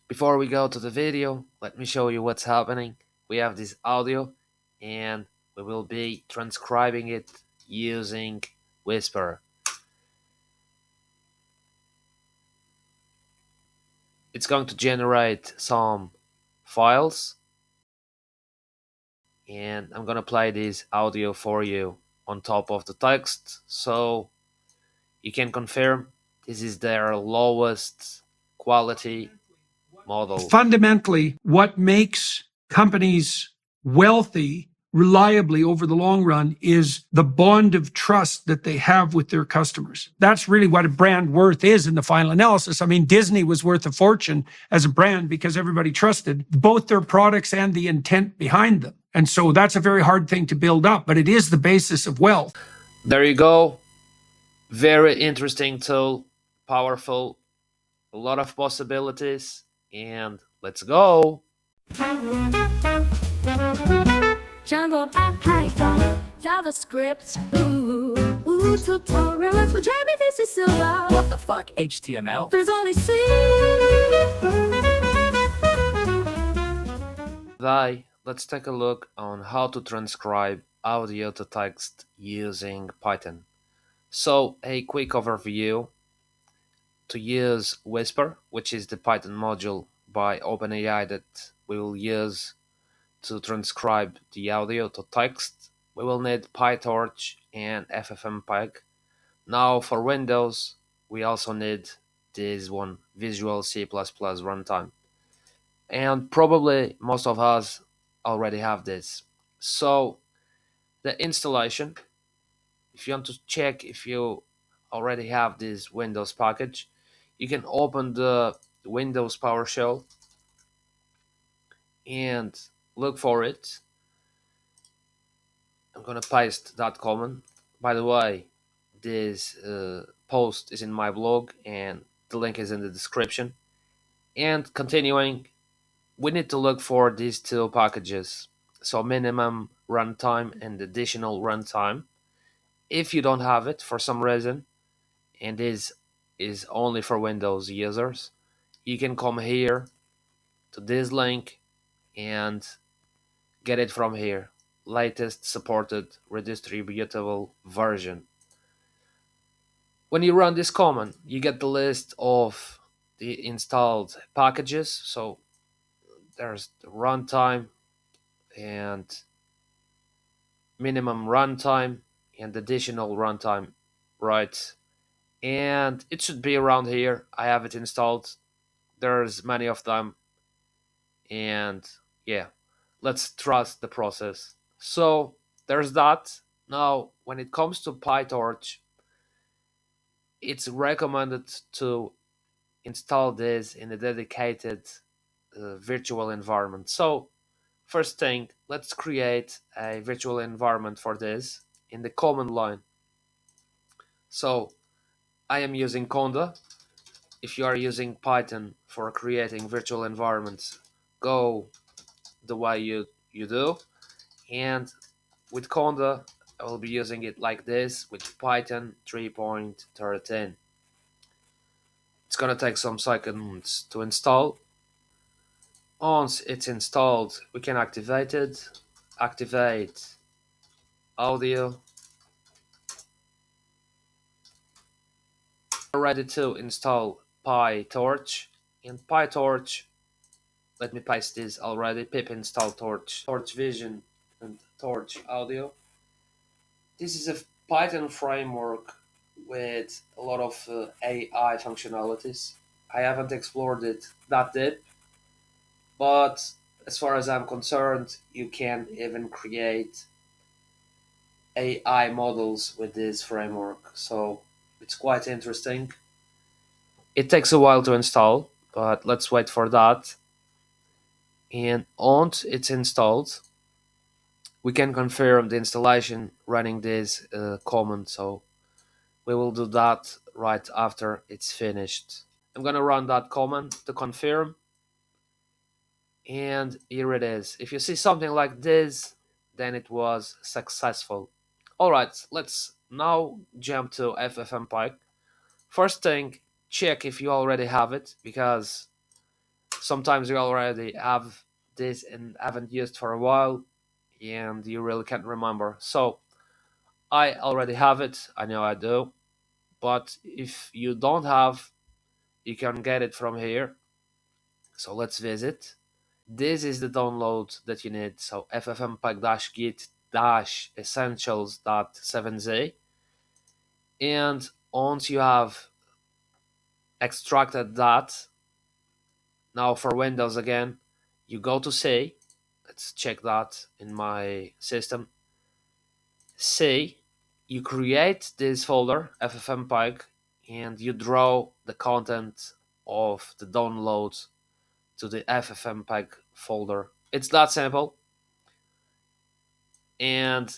Before we go to the video, let me show you what's happening. We have this audio and we will be transcribing it using Whisper. It's going to generate some files and I'm gonna play this audio for you on top of the text so you can confirm this is their lowest quality model. Fundamentally, what makes companies wealthy reliably over the long run is the bond of trust that they have with their customers. That's really what a brand worth is in the final analysis. I mean, Disney was worth a fortune as a brand because everybody trusted both their products and the intent behind them. And so that's a very hard thing to build up, but it is the basis of wealth. There you go. Very interesting tool, powerful, a lot of possibilities, and let's go. Jungle and Python, JavaScript, tutorials, which this is silver. What the fuck, HTML? There's only C. Today, let's take a look on how to transcribe audio to text using Python. So, a quick overview. To use Whisper, which is the Python module by OpenAI that we will use to transcribe the audio to text, we will need PyTorch and FFmpeg. Now for Windows, we also need this one, Visual C++ runtime. And probably most of us already have this. So the installation, if you want to check if you already have this Windows package, you can open the Windows PowerShell and look for it. I'm gonna paste that command. By the way, this post is in my blog and the link is in the description. And continuing, we need to look for these two packages. So minimum runtime and additional runtime. If you don't have it for some reason, and this is only for Windows users, you can come here to this link and get it from here. Latest supported redistributable version. When you run this command, you get the list of the installed packages. So there's the runtime and minimum runtime and additional runtime, right? And it should be around here. I have it installed. There's many of them, and yeah, let's trust the process. So there's that. Now when it comes to PyTorch, it's recommended to install this in a dedicated virtual environment. So first thing, let's create a virtual environment for this in the command line. So I am using Conda. If you are using Python for creating virtual environments, go the way you do. And with Conda, I will be using it like this with Python 3.13. It's gonna take some seconds to install. Once it's installed, we can activate it. Activate audio. We're ready to install PyTorch. In PyTorch, let me paste this already. Pip install torch vision and torch audio. This is a Python framework with a lot of AI functionalities. I haven't explored it that deep, but as far as I'm concerned, you can even create AI models with this framework. So it's quite interesting. It takes a while to install, but let's wait for that. And once it's installed, we can confirm the installation running this command. So we will do that right after it's finished. I'm gonna run that command to confirm, and here it is. If you see something like this, then it was successful. Alright, let's now jump to FFmpeg. First thing, check if you already have it, because Sometimes you already have this and haven't used for a while and you really can't remember. So I already have it, I know I do, but if you don't have, you can get it from here. So let's visit. This is the download that you need. So ffmpeg-git-essentials.7z. And once you have extracted that, now for Windows again, you go to C. Let's check that in my system. C, you create this folder, FFmpeg, and you draw the content of the download to the FFmpeg folder. It's that simple. And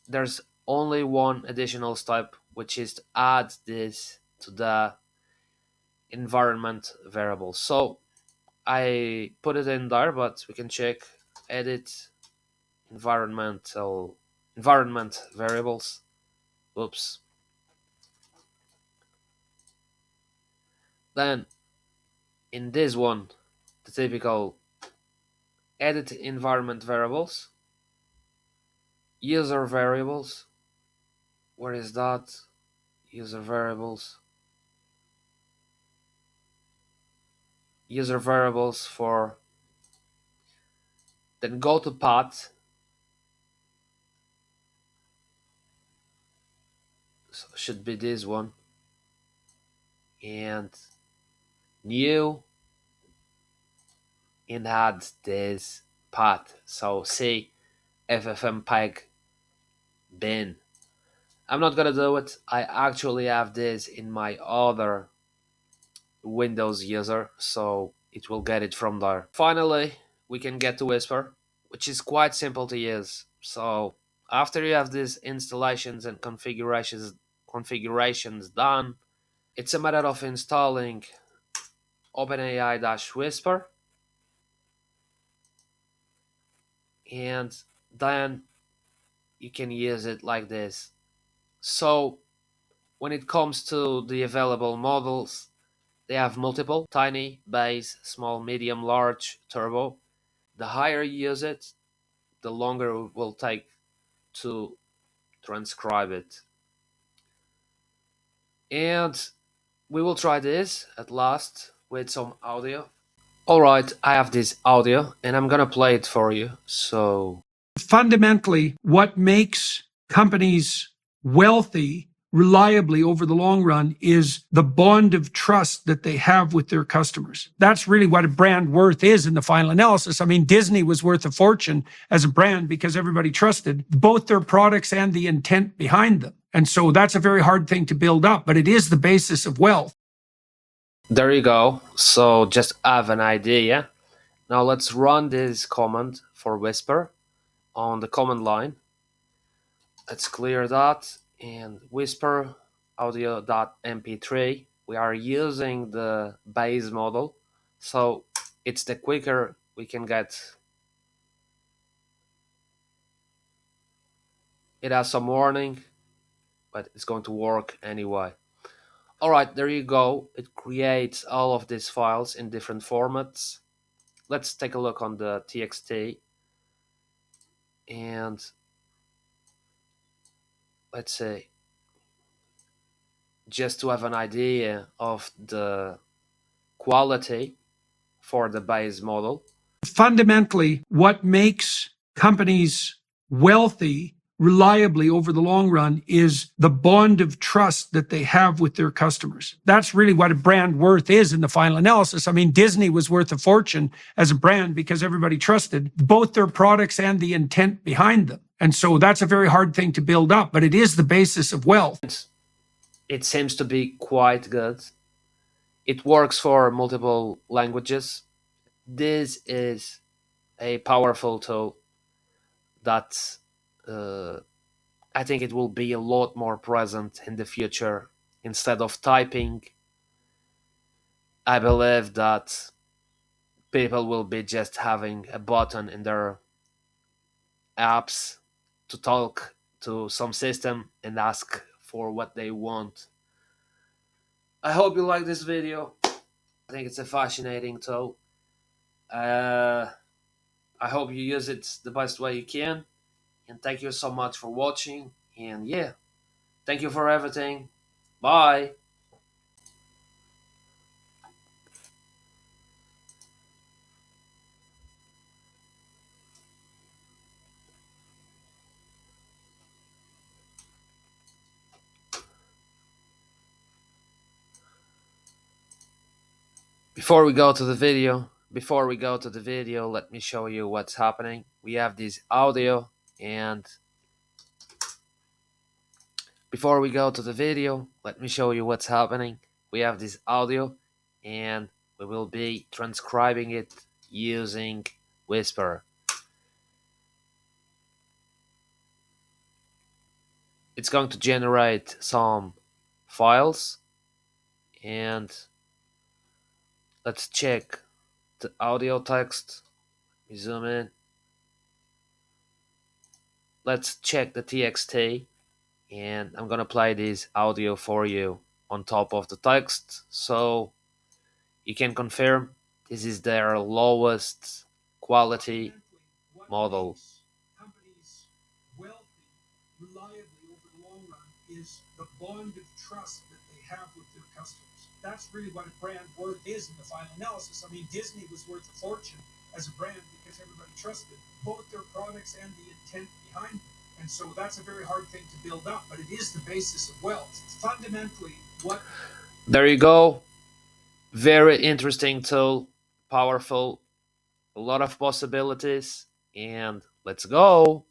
there's only one additional step, which is to add this to the environment variable. So I put it in there, but we can check edit environment variables. Oops. Then in this one, the typical edit environment variables, user variables. Where is that? User variables. User variables for, then go to path. So should be this one. And new, and add this path. So say FFmpeg bin. I'm not gonna do it. I actually have this in my other Windows user, so it will get it from there. Finally, we can get to Whisper, which is quite simple to use. So after you have these installations and configurations done, it's a matter of installing OpenAI-Whisper, and then you can use it like this. So when it comes to the available models, they have multiple: tiny, base, small, medium, large, turbo. The higher you use it, the longer it will take to transcribe it. And we will try this at last with some audio. Alright, I have this audio and I'm gonna play it for you. So fundamentally, what makes companies wealthy reliably over the long run is the bond of trust that they have with their customers. That's really what a brand worth is in the final analysis. I mean, Disney was worth a fortune as a brand because everybody trusted both their products and the intent behind them. And so that's a very hard thing to build up, but it is the basis of wealth. there you go. So just have an idea. Now let's run this command for Whisper on the command line. Let's clear that and Whisper audio.mp3. We are using the base model, so it's the quicker we can get. It has some warning, but it's going to work anyway. Alright, there you go. It creates all of these files in different formats. Let's take a look on the txt, and let's say, just to have an idea of the quality for the base model. Fundamentally, what makes companies wealthy reliably over the long run is the bond of trust that they have with their customers. That's really what a brand worth is in the final analysis. I mean, Disney was worth a fortune as a brand because everybody trusted both their products and the intent behind them. And so that's a very hard thing to build up, but it is the basis of wealth. It seems to be quite good. It works for multiple languages. This is a powerful tool that I think it will be a lot more present in the future. Instead of typing, I believe that people will be just having a button in their apps to talk to some system and ask for what they want. I hope you like this video. I think it's a fascinating tool. I hope you use it the best way you can. And thank you so much for watching. And yeah, thank you for everything. Bye. Before we go to the video, let me show you what's happening. We have this audio, and before we go to the video, let me show you what's happening. We have this audio, and we will be transcribing it using Whisper. It's going to generate some files, and let's check the audio text. We zoom in. Let's check the txt, and I'm gonna play this audio for you on top of the text, so you can confirm this is their lowest quality model. Companies wealthy reliably over the long run is the bond of trust that they have with their customers. That's really what a brand worth is in the final analysis. I mean, Disney was worth a fortune as a brand because everybody trusted both their products and the intent behind them. And so that's a very hard thing to build up, but it is the basis of wealth. It's fundamentally what... There you go. Very interesting tool, powerful, a lot of possibilities, and let's go.